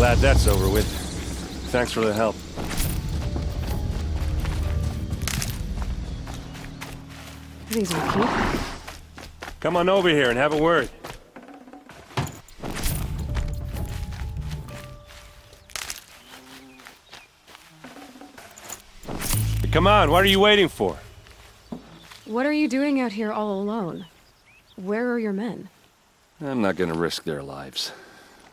Glad that's over with. Thanks for the help. These will keep. Come on over here and have a word. Come on, what are you waiting for? What are you doing out here all alone? Where are your men? I'm not gonna risk their lives.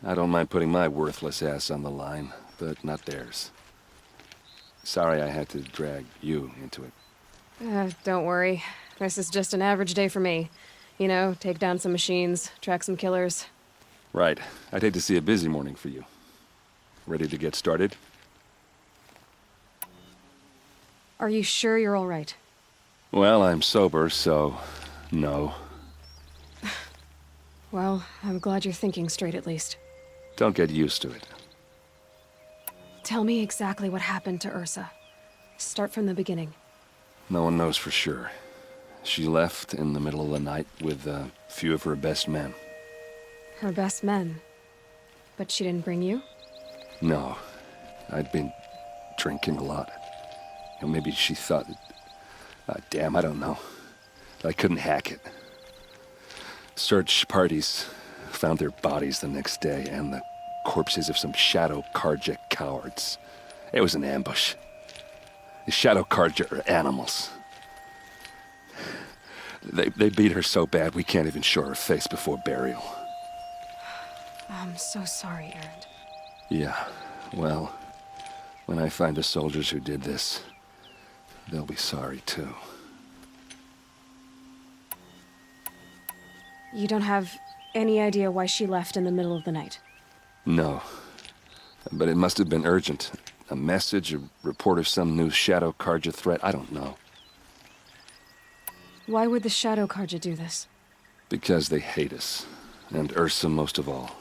I don't mind putting my worthless ass on the line, but not theirs. Sorry I had to drag you into it. Don't worry. This is just an average day for me. You know, take down some machines, track some killers. Right. I'd hate to see a busy morning for you. Ready to get started? Are you sure you're all right? Well, I'm sober, so... no. Well, I'm glad you're thinking straight at least. Don't get used to it. Tell me exactly what happened to Ersa. Start from the beginning. No one knows for sure. She left in the middle of the night with a few of her best men. Her best men? But she didn't bring you? No. I'd been drinking a lot. Or maybe she thought that... damn, I don't know. I couldn't hack it. Search parties found their bodies the next day, and the corpses of some Shadow Karja cowards. It was an ambush. The Shadow Karja are animals. They beat her so bad we can't even show her face before burial. I'm so sorry, Erend. Yeah, well, when I find the soldiers who did this, they'll be sorry too. You don't have any idea why she left in the middle of the night? No. But it must have been urgent. A message, a report of some new Shadow Karja threat, I don't know. Why would the Shadow Karja do this? Because they hate us. And Ersa most of all.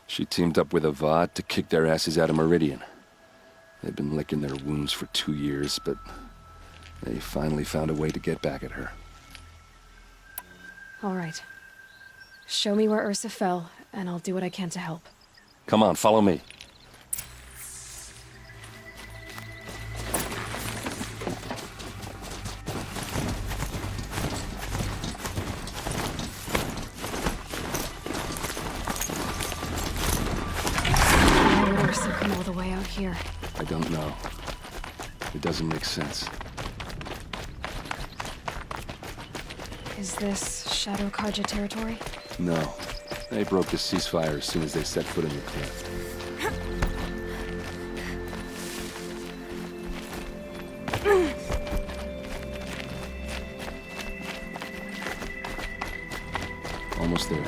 She teamed up with Avad to kick their asses out of Meridian. They've been licking their wounds for 2 years, but they finally found a way to get back at her. All right. Show me where Ersa fell, and I'll do what I can to help. Come on, follow me. Why would Ersa come all the way out here? I don't know. It doesn't make sense. Is this Shadow Karja territory? No. They broke the ceasefire as soon as they set foot in the cliff. Almost there.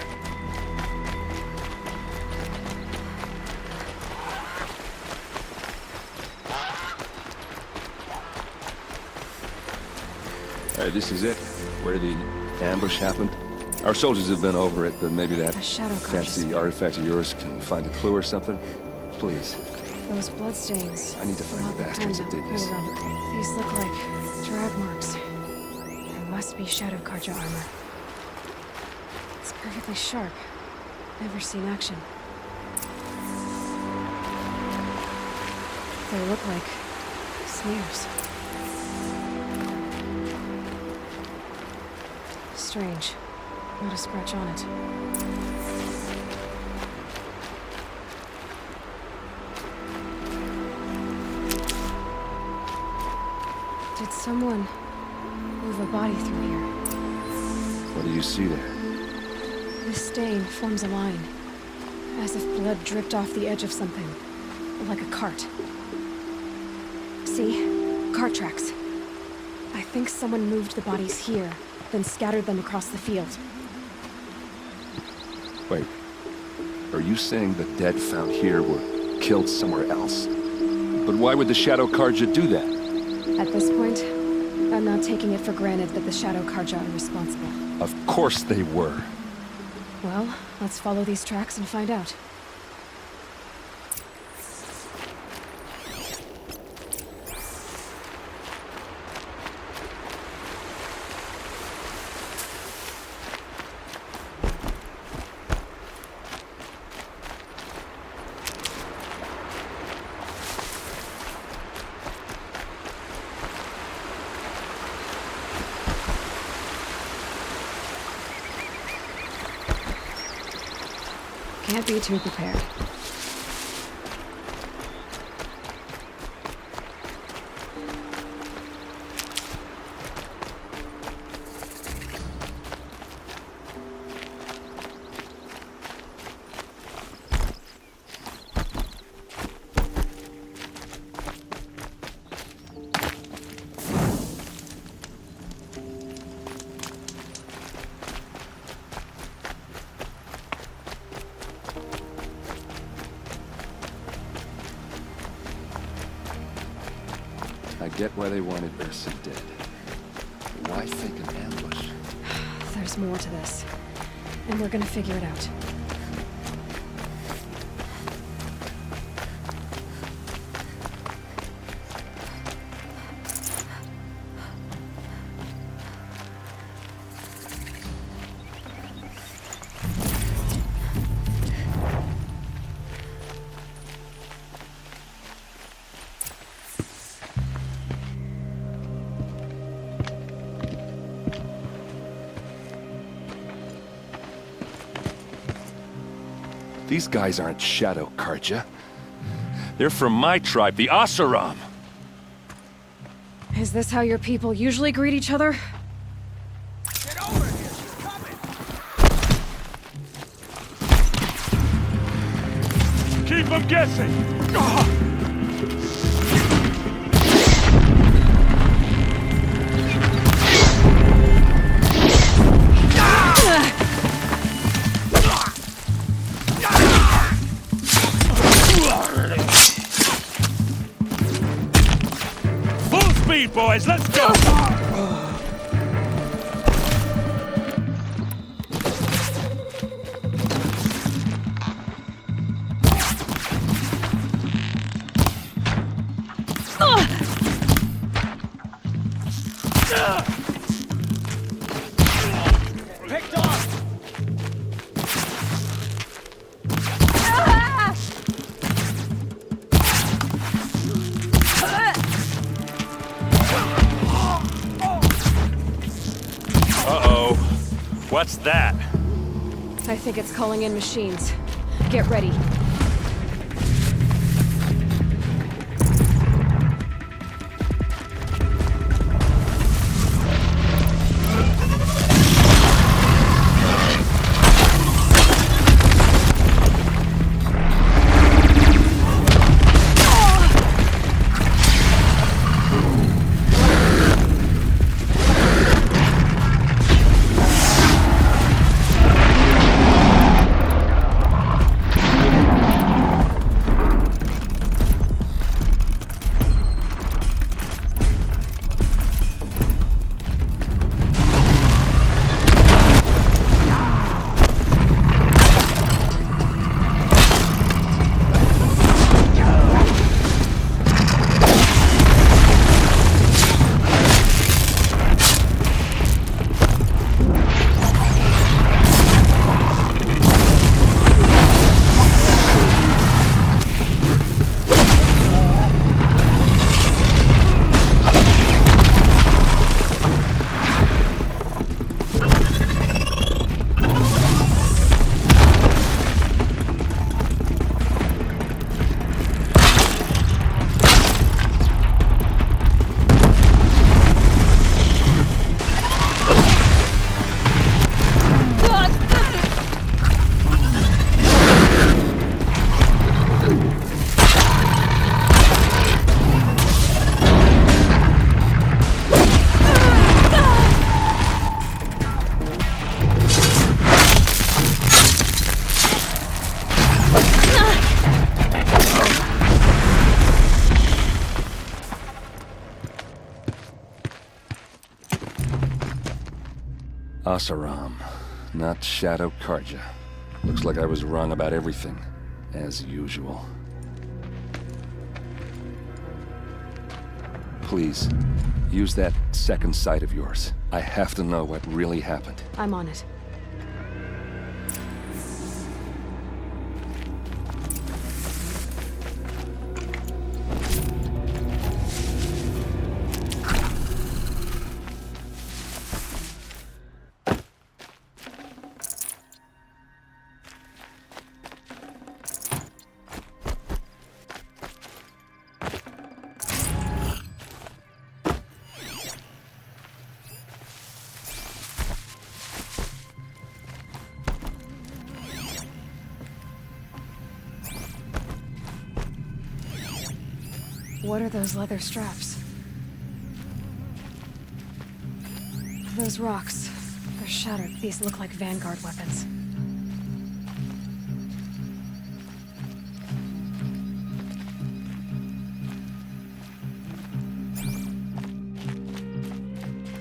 Alright, this is it. Where the ambush happened. Our soldiers have been over it, but maybe that fancy artifact of yours can find a clue or something. Please. Those bloodstains. I need to find the bastards that did this. These look like drag marks. There must be Shadow Karja armor. It's perfectly sharp. Never seen action. They look like sneers. Strange. Not a scratch on it. Did someone move a body through here? What do you see there? This stain forms a line, as if blood dripped off the edge of something, like a cart. See? Cart tracks. I think someone moved the bodies here, then scattered them across the field. Wait. Are you saying the dead found here were killed somewhere else? But why would the Shadow Karja do that? At this point, I'm not taking it for granted that the Shadow Karja are responsible. Of course they were. Well, let's follow these tracks and find out. Can't be too prepared. I get why they wanted Ersa dead. But why fake an ambush? There's more to this. And we're gonna figure it out. These guys aren't Shadow Karja. They're from my tribe, the Asaram. Is this how your people usually greet each other? Get over here, she's coming! Keep them guessing! Full speed, boys, let's go! Picked off! Uh-oh. What's that? I think it's calling in machines. Get ready. Asaram, not Shadow Karja. Looks like I was wrong about everything, as usual. Please, use that second sight of yours. I have to know what really happened. I'm on it. What are those leather straps? Those rocks. They're shattered. These look like Vanguard weapons.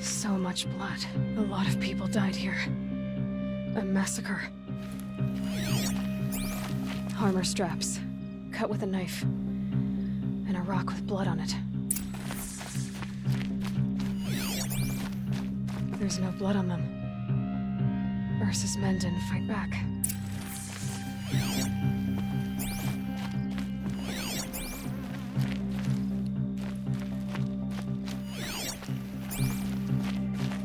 So much blood. A lot of people died here. A massacre. Armor straps. Cut with a knife. And a rock with blood on it. There's no blood on them. Ersa's men didn't fight back.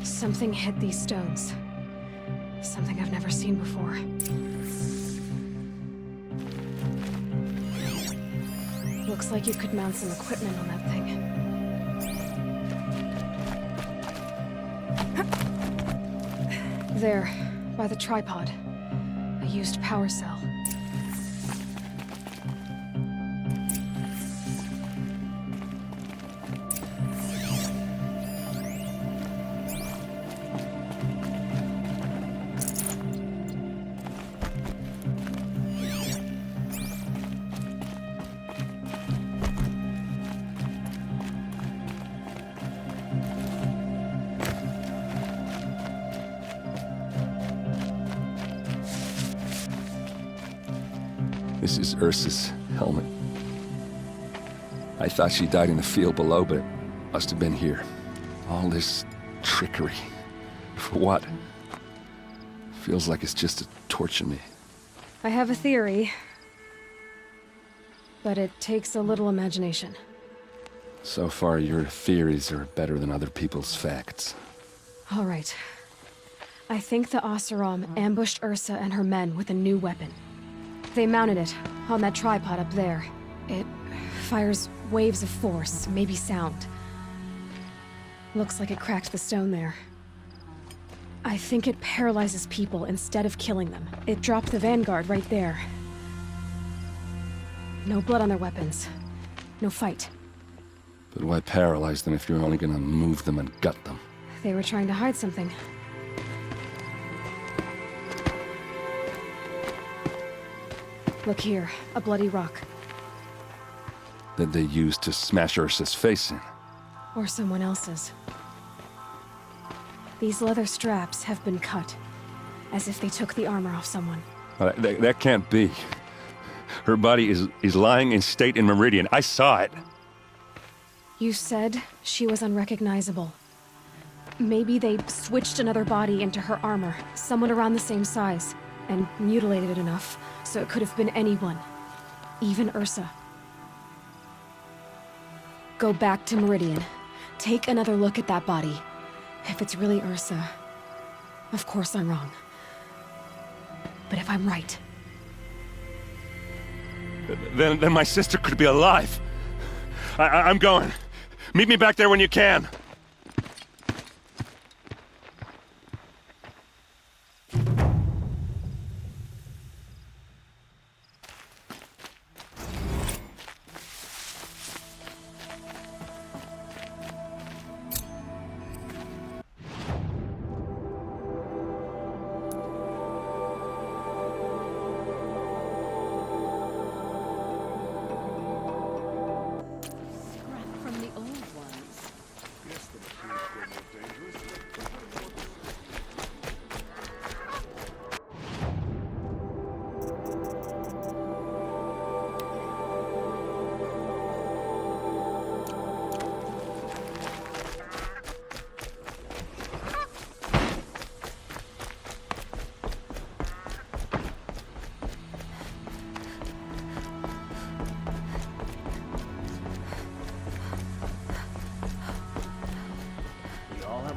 Something hit these stones. Something I've never seen before. Looks like you could mount some equipment on that thing. There, by the tripod. A used power cell. This is Ersa's helmet. I thought she died in the field below, but it must have been here. All this trickery. For what? Feels like it's just to torture me. I have a theory. But it takes a little imagination. So far, your theories are better than other people's facts. All right. I think the Oseram ambushed Ersa and her men with a new weapon. They mounted it on that tripod up there. It fires waves of force, maybe sound. Looks like it cracked the stone there. I think it paralyzes people instead of killing them. It dropped the Vanguard right there. No blood on their weapons. No fight. But why paralyze them if you're only gonna move them and gut them? They were trying to hide something. Look here, a bloody rock. That they used to smash Ursa's face in. Or someone else's. These leather straps have been cut, as if they took the armor off someone. That can't be. Her body is lying in state in Meridian. I saw it. You said she was unrecognizable. Maybe they switched another body into her armor, someone around the same size, and mutilated it enough so it could have been anyone. Even Ersa. Go back to Meridian. Take another look at that body. If it's really Ersa, of course I'm wrong. But if I'm right... Then my sister could be alive. I'm going. Meet me back there when you can.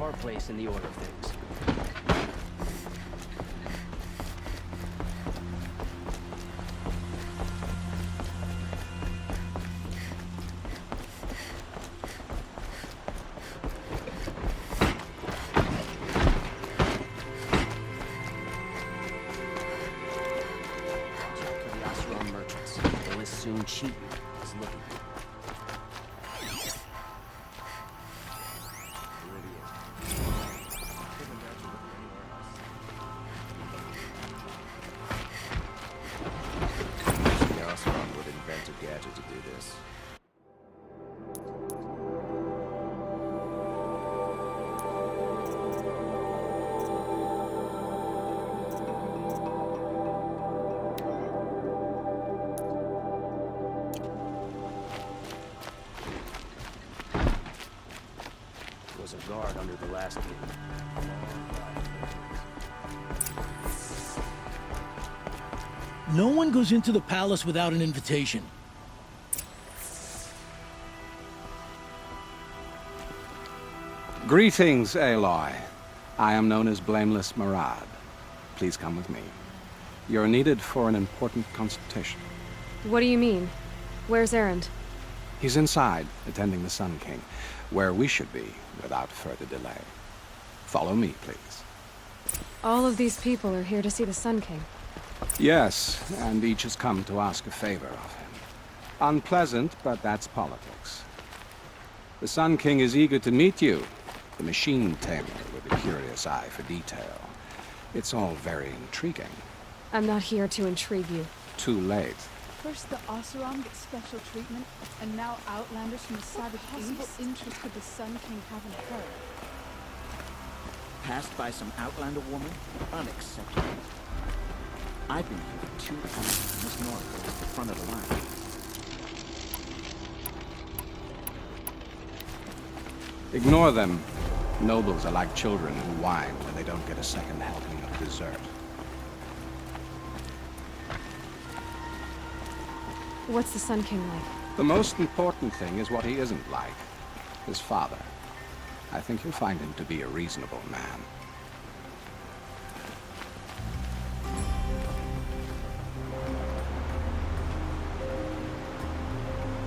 Our place in the order of things. Check for the Oseram merchants. They'll as soon cheat you as look at you. guard under the last king. No one goes into the palace without an invitation. Greetings, Aloy. I am known as Blameless Marad. Please come with me. You're needed for an important consultation. What do you mean? Where's Erend? He's inside, attending the Sun King, where we should be without further delay. Follow me, please. All of these people are here to see the Sun King. Yes, and each has come to ask a favor of him. Unpleasant, but that's politics. The Sun King is eager to meet you, the machine tamer with a curious eye for detail. It's all very intriguing. I'm not here to intrigue you. Too late. First the Oseram get special treatment, and now Outlanders from the Savage East. Interest could the Sun King have in her? Passed by some Outlander woman? Unacceptable. I've been here for 2 hours, and Miss North is at the front of the line. Ignore them. Nobles are like children who whine when they don't get a second helping of dessert. What's the Sun King like? The most important thing is what he isn't like. His father. I think you'll find him to be a reasonable man.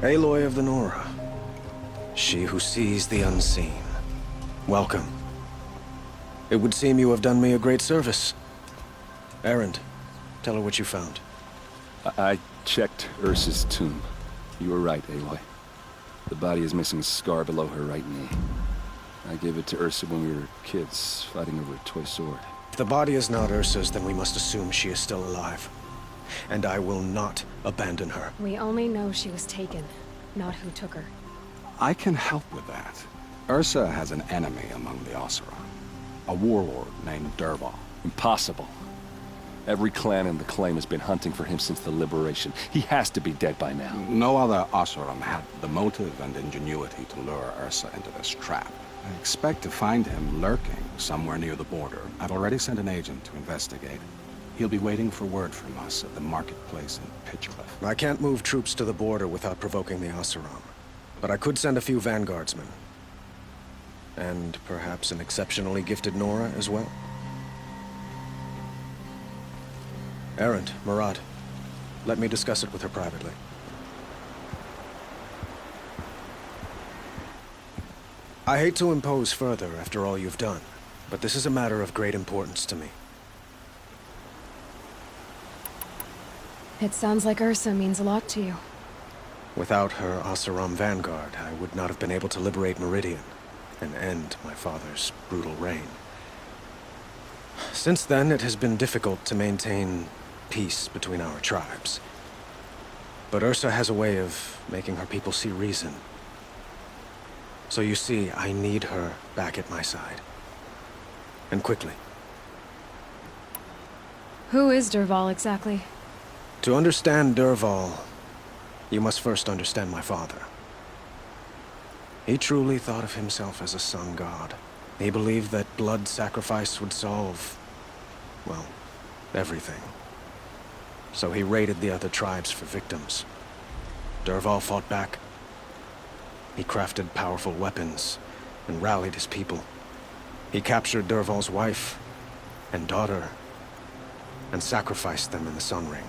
Aloy of the Nora. She who sees the unseen. Welcome. It would seem you have done me a great service. Erend, tell her what you found. I checked Ersa's tomb. You were right, Aloy. The body is missing a scar below her right knee. I gave it to Ersa when we were kids, fighting over a toy sword. If the body is not Ursa's, then we must assume she is still alive. And I will not abandon her. We only know she was taken, not who took her. I can help with that. Ersa has an enemy among the Oseram. A warlord named Dervahl. Impossible. Every clan in the claim has been hunting for him since the liberation. He has to be dead by now. No other Oseram had the motive and ingenuity to lure Ersa into this trap. I expect to find him lurking somewhere near the border. I've already sent an agent to investigate. He'll be waiting for word from us at the marketplace in Pitchcliff. I can't move troops to the border without provoking the Oseram. But I could send a few vanguardsmen. And perhaps an exceptionally gifted Nora as well. Erend, Marad, let me discuss it with her privately. I hate to impose further after all you've done, but this is a matter of great importance to me. It sounds like Ersa means a lot to you. Without her Oseram vanguard, I would not have been able to liberate Meridian and end my father's brutal reign. Since then, it has been difficult to maintain peace between our tribes. But Ersa has a way of making her people see reason. So you see, I need her back at my side. And quickly. Who is Dervahl exactly? To understand Dervahl, you must first understand my father. He truly thought of himself as a sun god. He believed that blood sacrifice would solve, well, everything. So he raided the other tribes for victims. Dervahl fought back. He crafted powerful weapons and rallied his people. He captured Dervahl's wife and daughter and sacrificed them in the Sun Ring.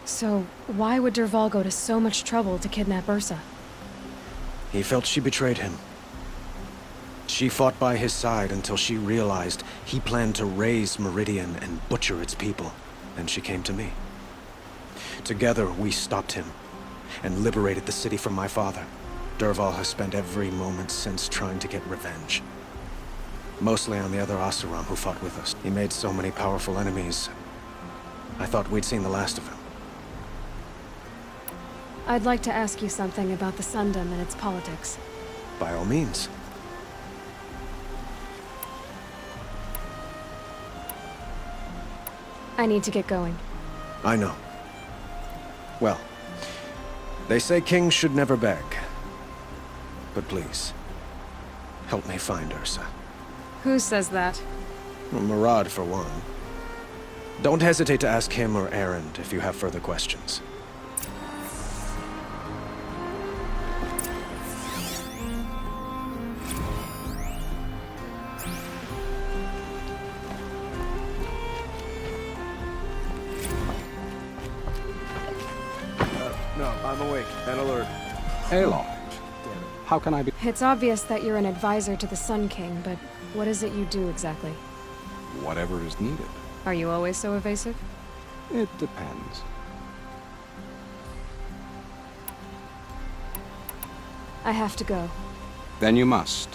So, why would Dervahl go to so much trouble to kidnap Ersa? He felt she betrayed him. She fought by his side until she realized he planned to raise Meridian and butcher its people. And she came to me. Together, we stopped him and liberated the city from my father. Dervahl has spent every moment since trying to get revenge. Mostly on the other Oseram who fought with us. He made so many powerful enemies. I thought we'd seen the last of him. I'd like to ask you something about the Sundom and its politics. By all means. I need to get going. I know. Well, they say kings should never beg. But please, help me find Ersa. Who says that? Well, Murad, for one. Don't hesitate to ask him or Erend if you have further questions. No, I'm awake and alert. Aloy, how can I be? It's obvious that you're an advisor to the Sun King, but what is it you do exactly? Whatever is needed. Are you always so evasive? It depends. I have to go. Then you must.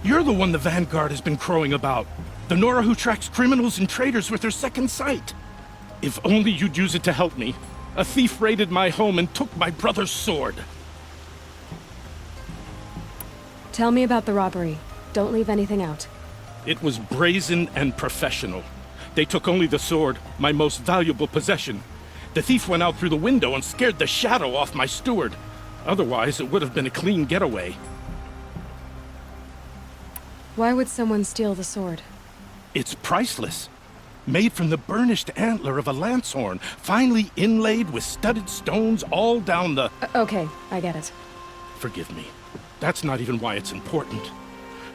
You're the one the Vanguard has been crowing about. The Nora who tracks criminals and traitors with her second sight. If only you'd use it to help me. A thief raided my home and took my brother's sword. Tell me about the robbery. Don't leave anything out. It was brazen and professional. They took only the sword, my most valuable possession. The thief went out through the window and scared the shadow off my steward. Otherwise, it would have been a clean getaway. Why would someone steal the sword? It's priceless. Made from the burnished antler of a lancehorn, finely inlaid with studded stones all down the... Okay, I get it. Forgive me. That's not even why it's important.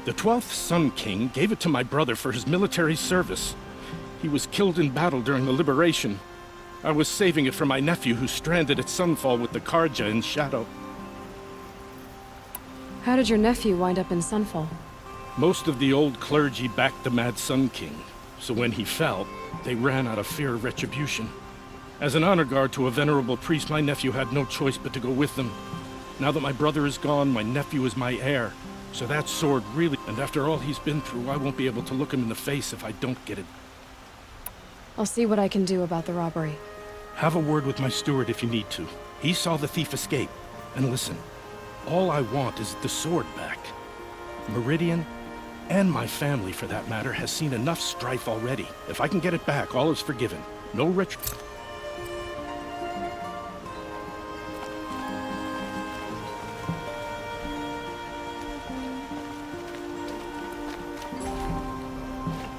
The 12th Sun King gave it to my brother for his military service. He was killed in battle during the Liberation. I was saving it for my nephew who's stranded at Sunfall with the Karja in Shadow. How did your nephew wind up in Sunfall? Most of the old clergy backed the Mad Sun King, so when he fell, they ran out of fear of retribution. As an honor guard to a venerable priest, my nephew had no choice but to go with them. Now that my brother is gone, my nephew is my heir, so that sword really... And after all he's been through, I won't be able to look him in the face if I don't get it. I'll see what I can do about the robbery. Have a word with my steward if you need to. He saw the thief escape. And listen, all I want is the sword back. Meridian, and my family, for that matter, has seen enough strife already. If I can get it back, all is forgiven. No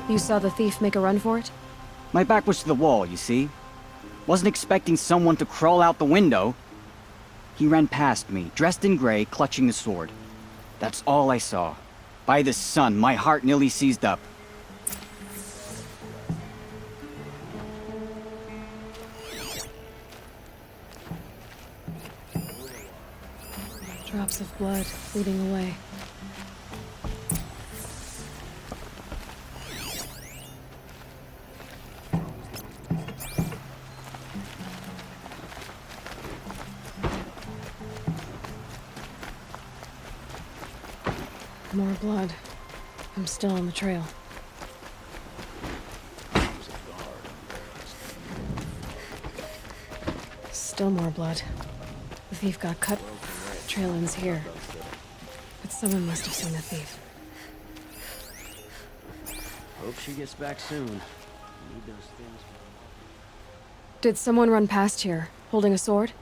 You saw the thief make a run for it? My back was to the wall, you see? Wasn't expecting someone to crawl out the window. He ran past me, dressed in gray, clutching the sword. That's all I saw. By the sun, my heart nearly seized up. Drops of blood bleeding away. More blood. I'm still on the trail. Still more blood. The thief got cut. The trail ends here. But someone must have seen the thief. Hope she gets back soon. Need those things. Did someone run past here, holding a sword?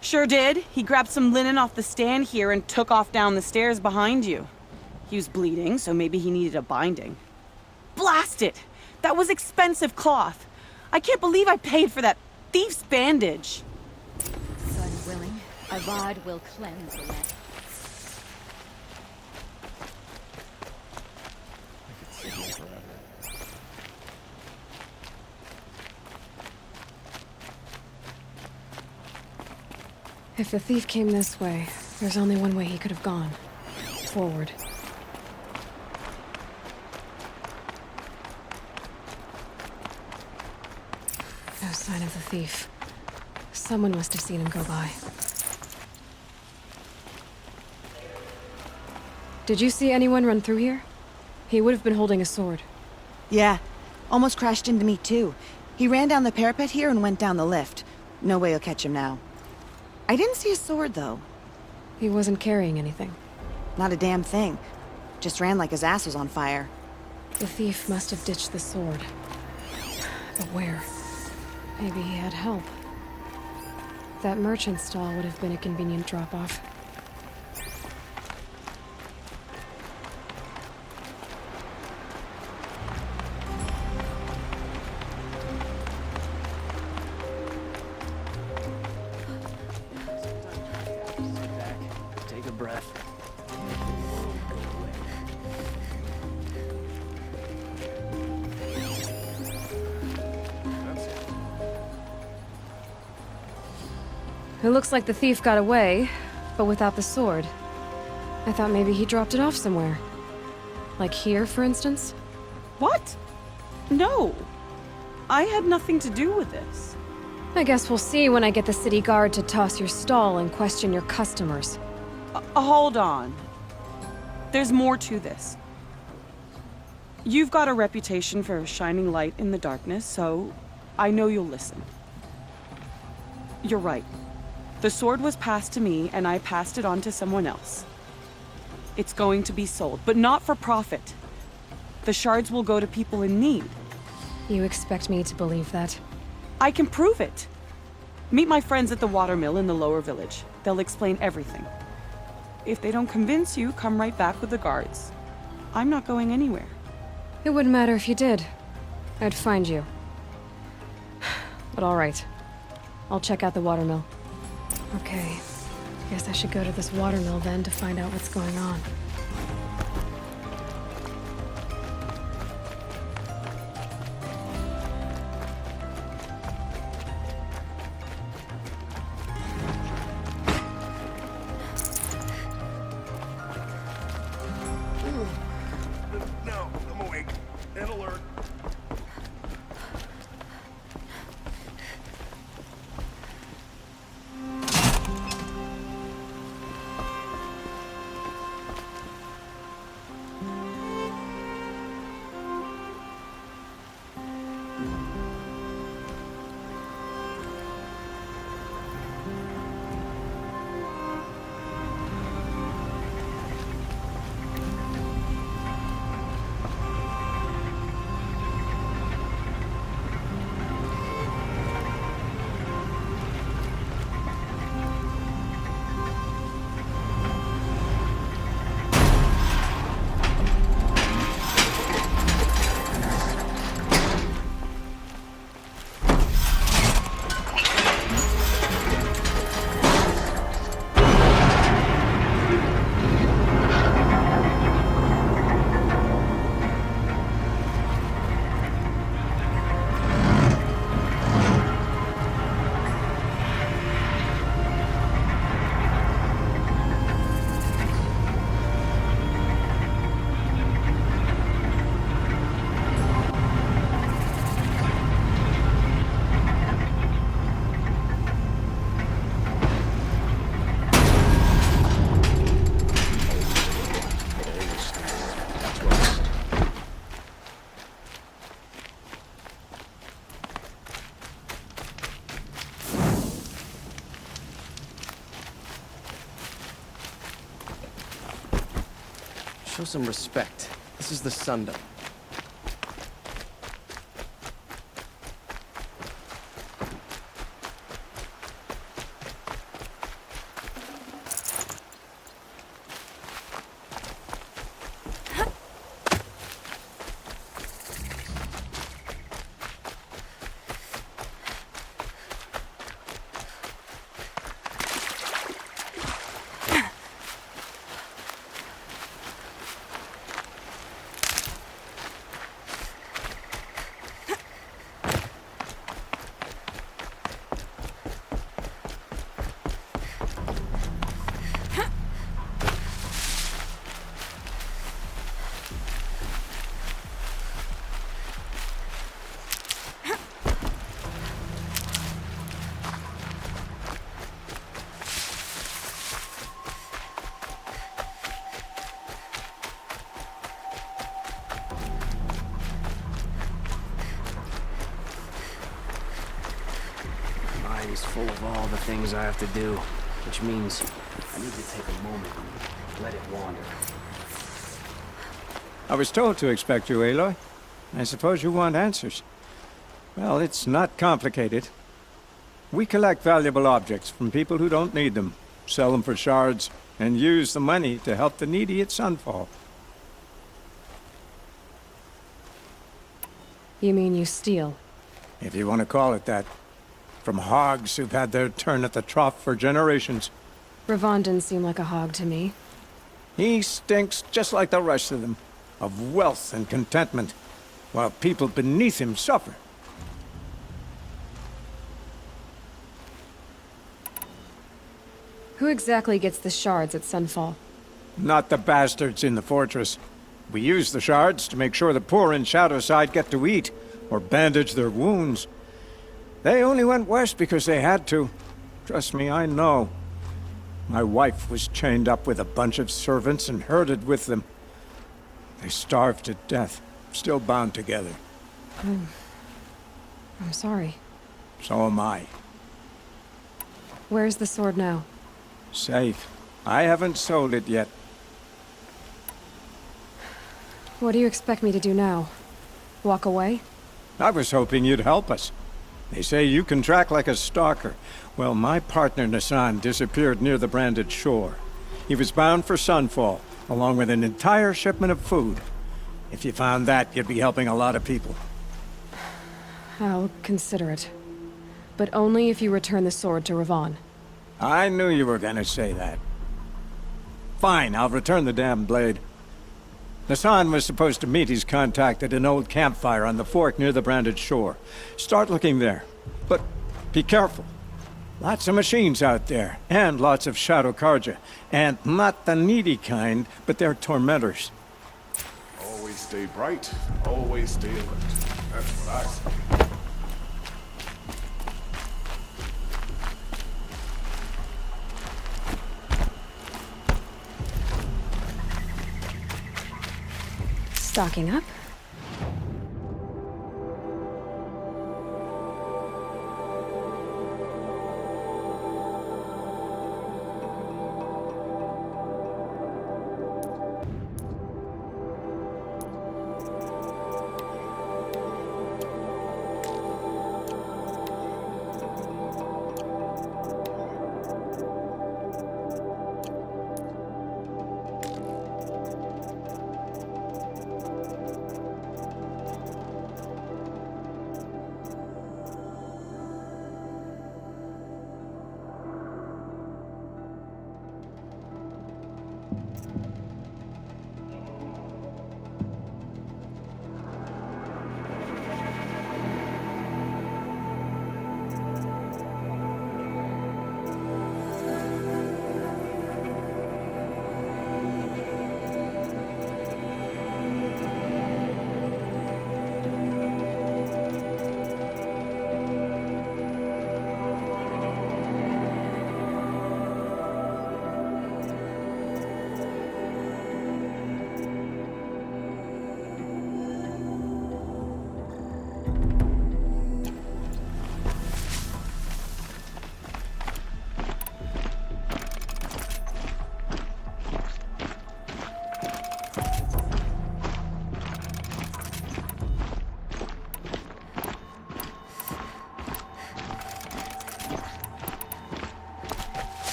Sure did. He grabbed some linen off the stand here and took off down the stairs behind you. He was bleeding, so maybe he needed a binding. Blast it! That was expensive cloth. I can't believe I paid for that thief's bandage. Sun willing, Avad will cleanse the land. If the thief came this way, there's only one way he could have gone. Forward. No sign of the thief. Someone must have seen him go by. Did you see anyone run through here? He would have been holding a sword. Yeah, Almost crashed into me too. He ran down the parapet here and went down the lift. No way you'll catch him now. I didn't see a sword though. He wasn't carrying anything. Not a damn thing. Just ran like his ass was on fire. The thief must have ditched the sword. But where? Maybe he had help. That merchant stall would have been a convenient drop-off. Sit back, take a breath. It looks like the thief got away, but without the sword. I thought maybe he dropped it off somewhere. Like here, for instance? What? No. I had nothing to do with this. I guess we'll see when I get the city guard to toss your stall and question your customers. Hold on. There's more to this. You've got a reputation for shining light in the darkness, so I know you'll listen. You're right. The sword was passed to me, and I passed it on to someone else. It's going to be sold, but not for profit. The shards will go to people in need. You expect me to believe that? I can prove it. Meet my friends at the watermill in the lower village. They'll explain everything. If they don't convince you, come right back with the guards. I'm not going anywhere. It wouldn't matter if you did. I'd find you. But all right. I'll check out the watermill. Okay. Guess I should go to this watermill then to find out what's going on. No, I'm awake and alert. Show some respect. This is the Sundom. is full of all the things I have to do, which means I need to take a moment and let it wander. I was told to expect you, Aloy. I suppose you want answers. Well, it's not complicated. We collect valuable objects from people who don't need them, sell them for shards, and use the money to help the needy at Sunfall. You mean you steal? If you want to call it that. From hogs who've had their turn at the trough for generations. Ravon didn't seem like a hog to me. He stinks just like the rest of them, of wealth and contentment, while people beneath him suffer. Who exactly gets the shards at Sunfall? Not the bastards in the fortress. We use the shards to make sure the poor in Shadowside get to eat, or bandage their wounds. They only went west because they had to. Trust me, I know. My wife was chained up with a bunch of servants and herded with them. They starved to death, still bound together. I'm sorry. So am I. Where's the sword now? Safe. I haven't sold it yet. What do you expect me to do now? Walk away? I was hoping you'd help us. They say you can track like a stalker. Well, my partner Nassan disappeared near the branded shore. He was bound for Sunfall, along with an entire shipment of food. If you found that, you'd be helping a lot of people. I'll consider it. But only if you return the sword to Ravon. I knew you were gonna say that. Fine, I'll return the damn blade. Nassan was supposed to meet his contact at an old campfire on the fork near the branded shore. Start looking there. But be careful. Lots of machines out there, and lots of Shadow Karja. And not the needy kind, but they're tormentors. Always stay bright, always stay alert. That's what I say. Stocking up?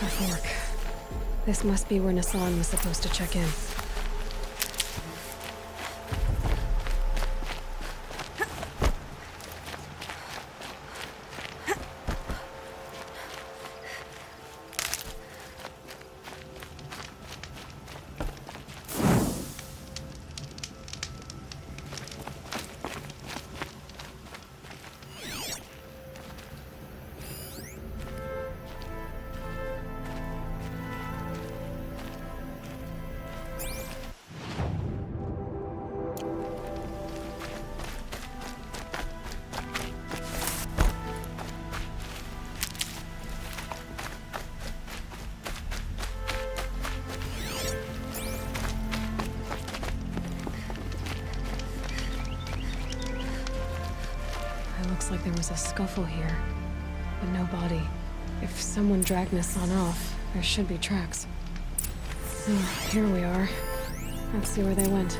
A fork. This must be where Nassan was supposed to check in. Looks like there was a scuffle here, but no body. If someone dragged Nassan off, there should be tracks. Oh, here we are. Let's see where they went.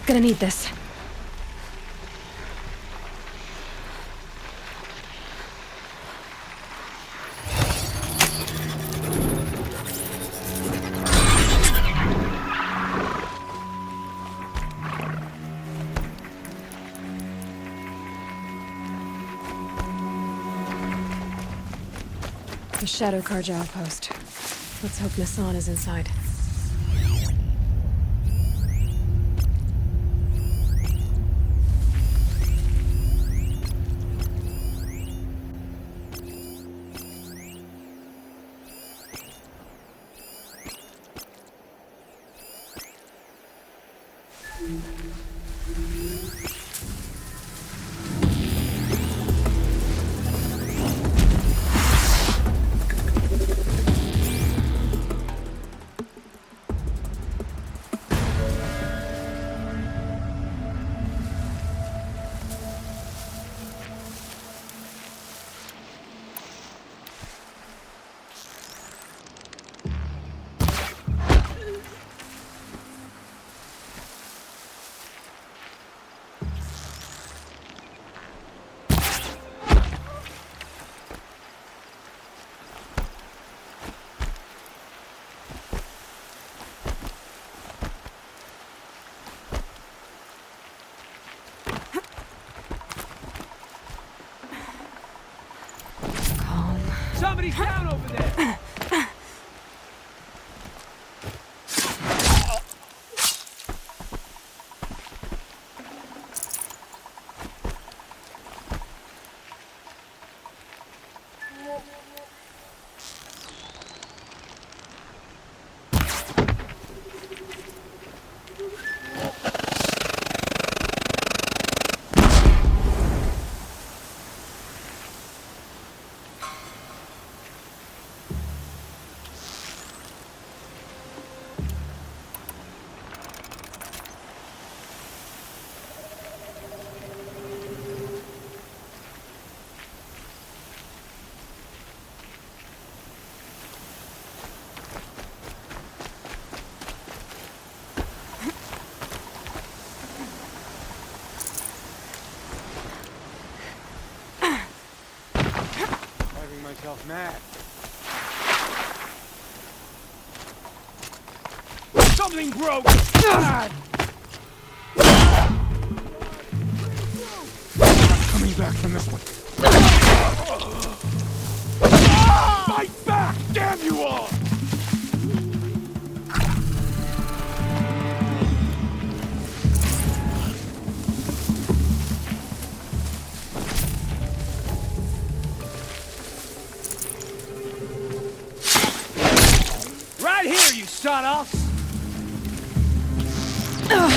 Gonna need this. The Shadow Carja outpost. Let's hope Nassan is inside. Somebody's down over there! Myself mad. Something broke! God! I'm coming back from this one. Fight back! Damn you all! Right here, you sod-offs! I'm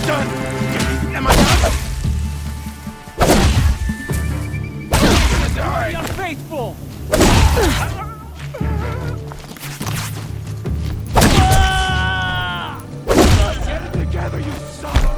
done! Am I done? Die! Be unfaithful! Get it together, you son-of-a...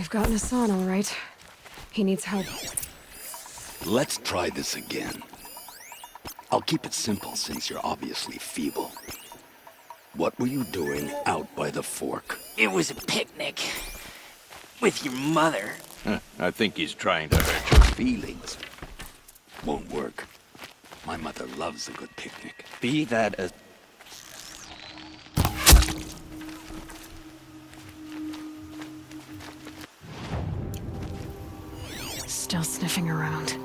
I've gotten Hassan all right. He needs help. Let's try this again. I'll keep it simple since you're obviously feeble. What were you doing out by the fork? It was a picnic. With your mother. I think he's trying to hurt your feelings. Won't work. My mother loves a good picnic. Be that as... Still sniffing around.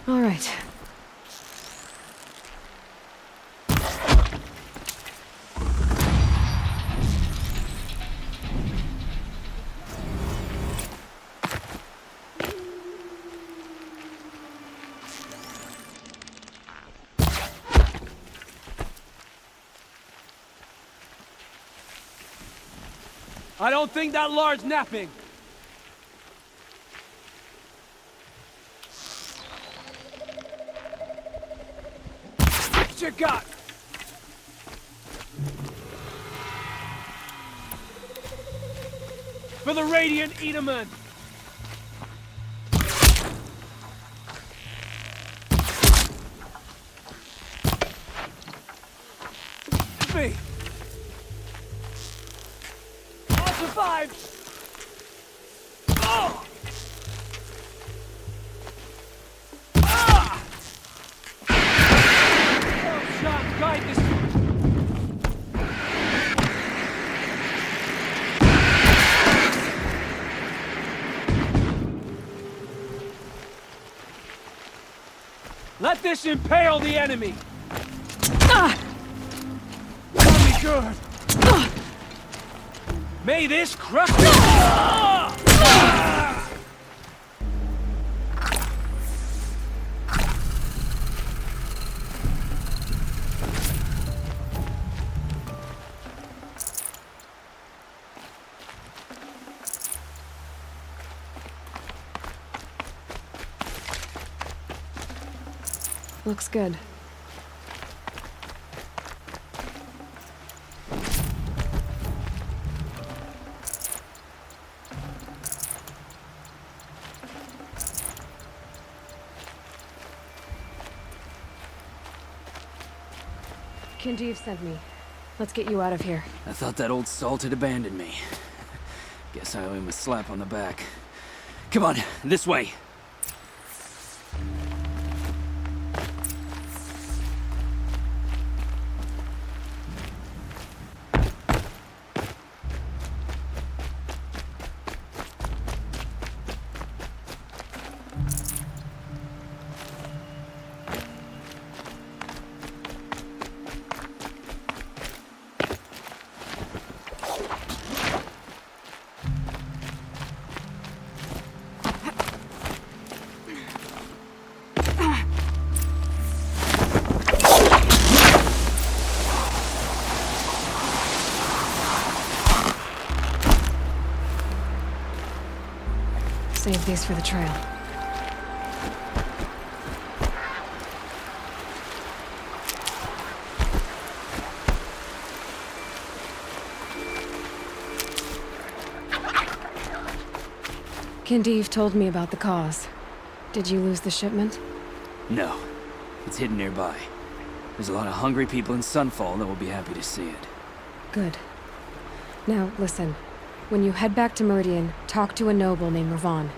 All right. I don't think that Lard's napping. What you got? For the Radiant Edaman! Me! I'll survive! Oh! Ah! Oh, Sean, guide this. Let this impale the enemy! Got me good! May this crush Looks good. Kinjeev sent me. Let's get you out of here. I thought that old salt had abandoned me. Guess I owe him a slap on the back. Come on, this way. Save these for the trail. Kinjeev told me about the cause. Did you lose the shipment? No. It's hidden nearby. There's a lot of hungry people in Sunfall that will be happy to see it. Good. Now, listen. When you head back to Meridian, talk to a noble named Ravan.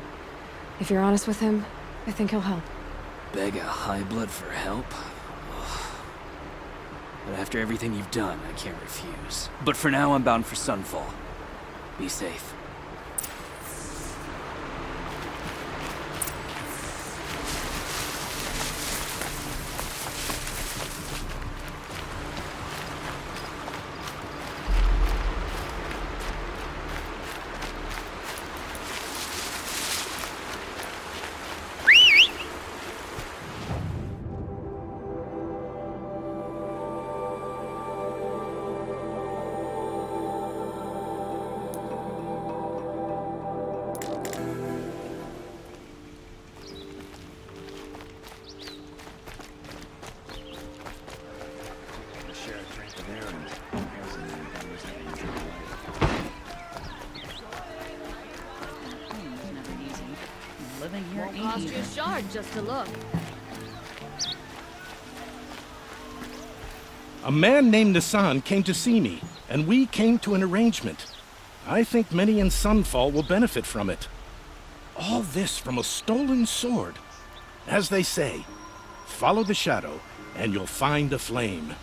If you're honest with him, I think he'll help. Beg a high blood for help? Ugh. But after everything you've done, I can't refuse. But for now, I'm bound for Sunfall. Be safe. Won't cost you a shard just to look. A man named Nisan came to see me, and we came to an arrangement. I think many in Sunfall will benefit from it. All this from a stolen sword. As they say, follow the shadow, and you'll find a flame.